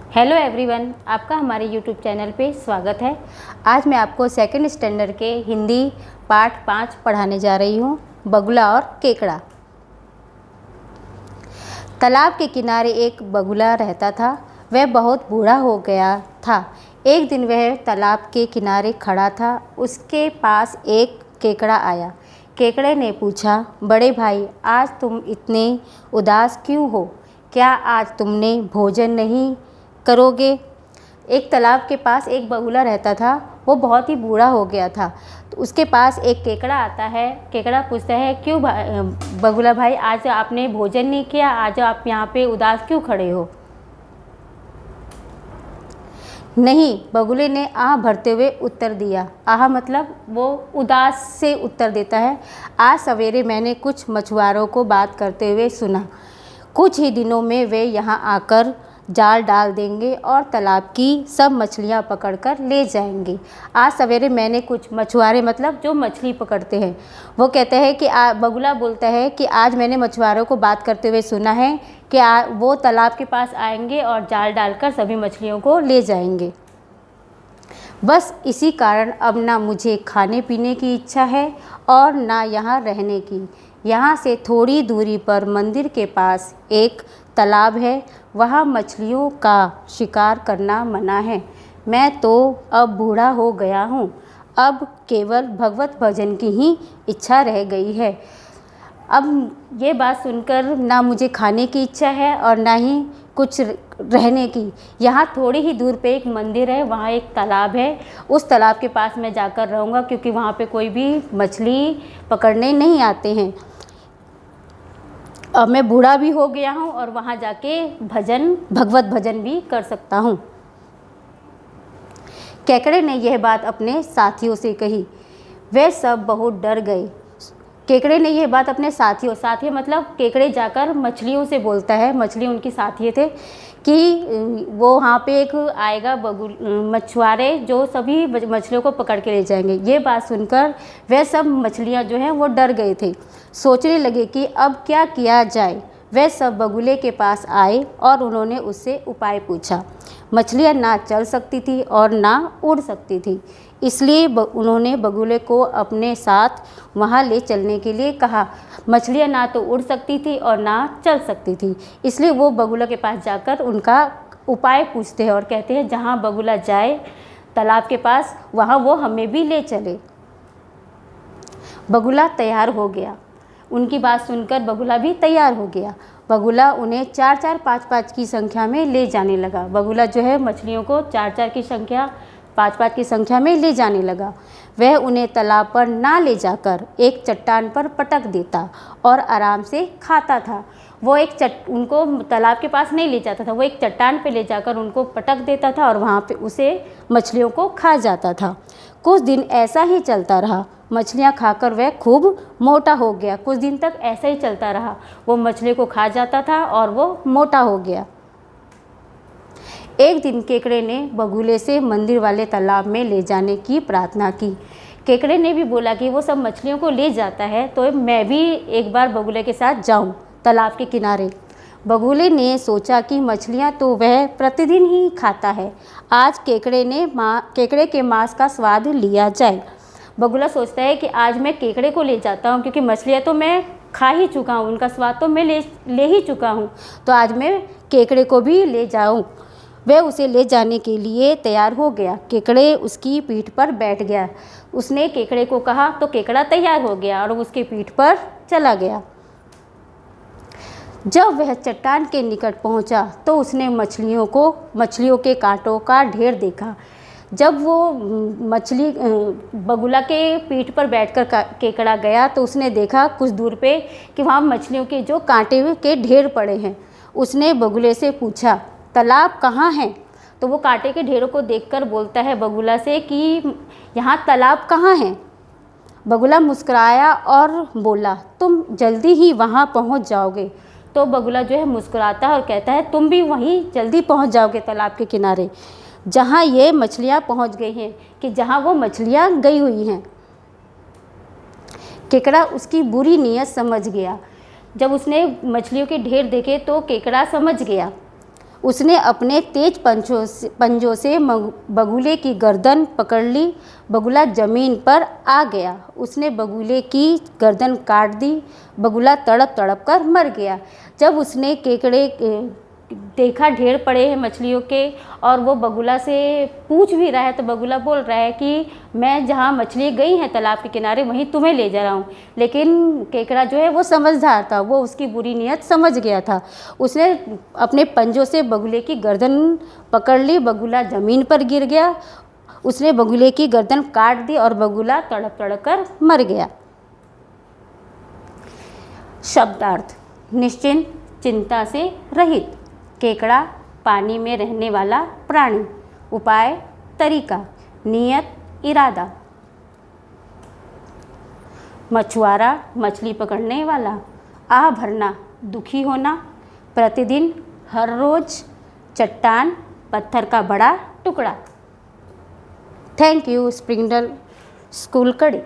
Hello everyone, आपका हमारे YouTube channel पे स्वागत है। आज मैं आपको सेकंड स्टैंडर्ड के हिंदी पाठ 5 पढ़ाने जा रही हूँ, बगुला और केकड़ा। तालाब के किनारे एक बगुला रहता था। वह बहुत बूढ़ा हो गया था। एक दिन वह तालाब के किनारे खड़ा था। उसके पास एक केकड़ा आया। केकड़े ने पूछा, बड़े भाई, आज तुम इतने उदास क्यों हो? क्या आज तुमने भोजन नहीं करोगे? एक तालाब के पास एक बगुला रहता था। वो बहुत ही बूढ़ा हो गया था। तो उसके पास एक केकड़ा आता है। केकड़ा पूछता है, क्यों बगुला भाई, आज आपने भोजन नहीं किया? आज आप यहाँ पे उदास क्यों खड़े हो? नहीं, बगुले ने आह भरते हुए उत्तर दिया। आह मतलब वो उदास से उत्तर देता है। आज सवेरे मैंने कुछ मछुआरों को बात करते हुए सुना। कुछ ही दिनों में वे यहाँ आकर जाल डाल देंगे और तालाब की सब मछलियाँ पकड़कर ले जाएंगे। आज सवेरे मैंने कुछ मछुआरे मतलब जो मछली पकड़ते हैं, वो कहते हैं कि बगुला बोलता है कि आज मैंने मछुआरों को बात करते हुए सुना है कि वो तालाब के पास आएंगे और जाल डालकर सभी मछलियों को ले जाएंगे। बस इसी कारण अब ना मुझे खाने पीने की इच्छा है और ना यहाँ रहने की। यहाँ से थोड़ी दूरी पर मंदिर के पास एक तालाब है। वहाँ मछलियों का शिकार करना मना है। मैं तो अब बूढ़ा हो गया हूँ। अब केवल भगवत भजन की ही इच्छा रह गई है। अब ये बात सुनकर ना मुझे खाने की इच्छा है और ना ही कुछ रहने की। यहाँ थोड़ी ही दूर पे एक मंदिर है, वहाँ एक तालाब है। उस तालाब के पास मैं जाकर रहूँगा, क्योंकि वहाँ पे कोई भी मछली पकड़ने नहीं आते हैं। अब मैं बूढ़ा भी हो गया हूँ और वहाँ जाके भगवत भजन भी कर सकता हूँ। केकड़े ने यह बात अपने साथियों से कही। वे सब बहुत डर गए। केकड़े ने यह बात अपने साथी मतलब केकड़े जाकर मछलियों से बोलता है, मछली उनकी साथी थे, कि वो वहाँ पे एक आएगा मछुआरे जो सभी मछलियों को पकड़ के ले जाएंगे। ये बात सुनकर वह सब मछलियाँ जो हैं वो डर गए थे। सोचने लगे कि अब क्या किया जाए। वह सब बगुले के पास आए और उन्होंने उससे उपाय पूछा। मछलियाँ ना चल सकती थी और ना उड़ सकती थी, इसलिए उन्होंने बगुले को अपने साथ वहाँ ले चलने के लिए कहा। मछलियाँ ना तो उड़ सकती थी और ना चल सकती थी, इसलिए वो बगुला के पास जाकर उनका उपाय पूछते हैं और कहते हैं, जहाँ बगुला जाए तालाब के पास, वहाँ वो हमें भी ले चले। बगुला तैयार हो गया। उनकी बात सुनकर बगुला भी तैयार हो गया। बगुला उन्हें 4-4, 5-5 की संख्या में ले जाने लगा। बगुला जो है मछलियों को 4-4 की संख्या, 5-5 की संख्या में ले जाने लगा। वह उन्हें तालाब पर ना ले जाकर एक चट्टान पर पटक देता और आराम से खाता था। वो उनको तालाब के पास नहीं ले जाता था, वो एक चट्टान पे ले जाकर उनको पटक देता था और वहाँ पे उसे मछलियों को खा जाता था। कुछ दिन ऐसा ही चलता रहा। मछलियाँ खाकर वह खूब मोटा हो गया। कुछ दिन तक ऐसा ही चलता रहा। वो मछली को खा जाता था और वो मोटा हो गया। एक दिन केकड़े ने बगुले से मंदिर वाले तालाब में ले जाने की प्रार्थना की। केकड़े ने भी बोला कि वो सब मछलियों को ले जाता है तो मैं भी एक बार बगुले के साथ जाऊं तालाब के किनारे। बगुले ने सोचा कि मछलियां तो वह प्रतिदिन ही खाता है, आज केकड़े के मांस का स्वाद लिया जाए। बगुला सोचता है कि आज मैं केकड़े को ले जाता हूँ, क्योंकि मछलियाँ तो मैं खा ही चुका हूँ, उनका स्वाद तो मैं ले ही चुका हूँ, तो आज मैं केकड़े को भी ले जाऊँ। वह उसे ले जाने के लिए तैयार हो गया। केकड़े उसकी पीठ पर बैठ गया। उसने केकड़े को कहा तो केकड़ा तैयार हो गया और उसके पीठ पर चला गया। जब वह चट्टान के निकट पहुंचा तो उसने मछलियों के कांटों का ढेर देखा। जब वो बगुला के पीठ पर बैठकर केकड़ा गया तो उसने देखा कुछ दूर पे कि वहाँ मछलियों के जो कांटे के ढेर पड़े हैं। उसने बगुले से पूछा, तालाब कहाँ है? तो वो कांटे के ढेरों को देखकर बोलता है बगुला से कि यहाँ तालाब कहाँ है? बगुला मुस्कुराया और बोला, तुम जल्दी ही वहाँ पहुँच जाओगे। तो बगुला जो है मुस्कुराता है और कहता है, तुम भी वहीं जल्दी पहुँच जाओगे तालाब के किनारे, जहाँ ये मछलियाँ पहुँच गई हैं, कि जहाँ वो मछलियाँ गई हुई हैं। केकड़ा उसकी बुरी नीयत समझ गया। जब उसने मछलियों के ढेर देखे तो केकड़ा समझ गया। उसने अपने तेज पंजों से बगुले की गर्दन पकड़ ली। बगुला ज़मीन पर आ गया। उसने बगुले की गर्दन काट दी। बगुला तड़प तड़प कर मर गया। जब उसने केकड़े देखा ढेर पड़े हैं मछलियों के और वो बगुला से पूछ भी रहा है, तो बगुला बोल रहा है कि मैं जहाँ मछली गई हैं तालाब के किनारे वहीं तुम्हें ले जा रहा हूँ। लेकिन केकड़ा जो है वो समझदार था, वो उसकी बुरी नीयत समझ गया था। उसने अपने पंजों से बगुले की गर्दन पकड़ ली। बगुला ज़मीन पर गिर गया। उसने बगुले की गर्दन काट दी और बगुला तड़प तड़प कर मर गया। शब्दार्थ: निश्चिंत, चिंता से रहित। केकड़ा, पानी में रहने वाला प्राणी। उपाय, तरीका, नियत, इरादा। मछुआरा, मछली पकड़ने वाला। आह भरना, दुखी होना। प्रतिदिन, हर रोज। चट्टान, पत्थर का बड़ा टुकड़ा। थैंक यू स्प्रिंगडल स्कूल कड़ी।